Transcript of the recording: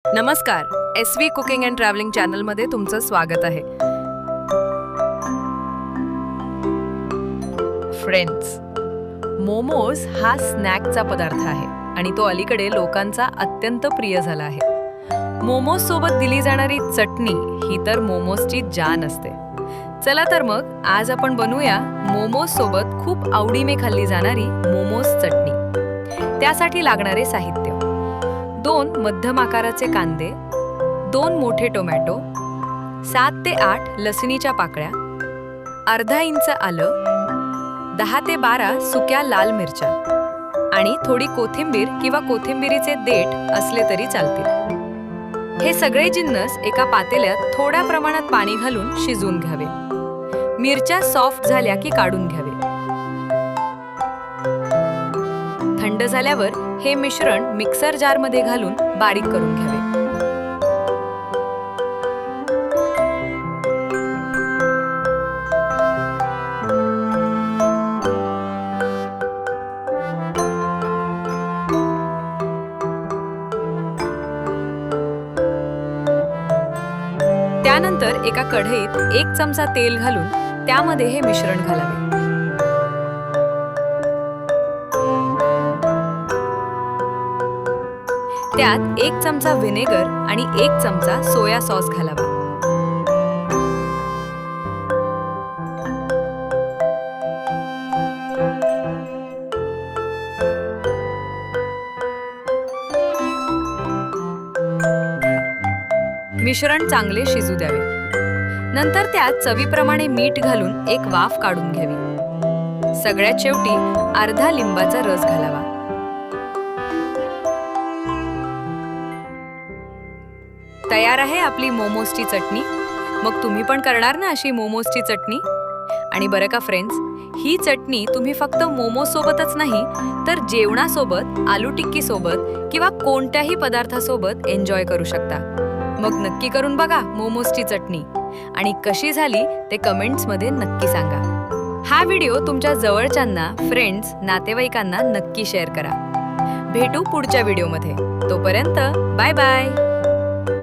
नमस्कार, SV cooking and travelling चॅनलमध्ये तुमचं स्वागत आहे. फ्रेंड्स, मोमोज हा स्नॅकचा पदार्थ आहे आणि तो अलीकडे लोकांचा अत्यंत प्रिय झाला आहे. मोमोज सोबत दिली जाणारी चटणी ही तर मोमोजची जान असते. चला तर मग आज आपण बनवूया मोमोज सोबत खूप आवडीने खाल्ली जाणारी मोमोज चटणी. त्यासाठी लागणारे साहित्य: 2 मध्यम आकाराचे कांदे, 2 मोठे टोमॅटो, 7 ते 8 लसणीच्या पाकळ्या, अर्धा इंच आलं, 10 ते 12 सुक्या लाल मिरच्या आणि थोडी कोथिंबीर किंवा कोथिंबीरीचे देठ असले तरी चालतील. हे सगळे जिन्नस एका पातेल्यात थोड्या प्रमाणात पाणी घालून शिजवून घ्यावे. मिरच्या सॉफ्ट झाल्या की काढून घ्यावे. थंड झाल्यावर हे मिश्रण मिक्सर जारमध्ये घालून बारीक करून घ्यावे. त्यानंतर एका कढईत 1 चमचा तेल घालून त्यामध्ये हे मिश्रण घालावे. त्यात 1 चमचा व्हिनेगर आणि 1 चमचा सोया सॉस घालावा. मिश्रण चांगले शिजू द्यावे. नंतर त्यात चवीप्रमाणे मीठ घालून एक वाफ काढून घ्यावी. सगळ्यात शेवटी अर्धा लिंबाचा रस घालावा. तयार आहे आपली मोमोजची चटणी. मग तुम्ही पण करणार ना अशी मोमोजची चटणी? आणि बरं का फ्रेंड्स, ही चटणी तुम्ही फक्त मोमोज सोबतच नाही तर जेवणासोबत, आलू टिक्की सोबत किंवा कोणत्याही पदार्थासोबत एन्जॉय करू शकता. मग नक्की करून बघा मोमोजची चटणी आणि कशी झाली ते कमेंट्समध्ये नक्की सांगा. हा व्हिडिओ तुमच्या जवळच्यांना, फ्रेंड्स, नातेवाईकांना नक्की शेअर करा. भेटू पुढच्या व्हिडिओमध्ये. तोपर्यंत बाय बाय.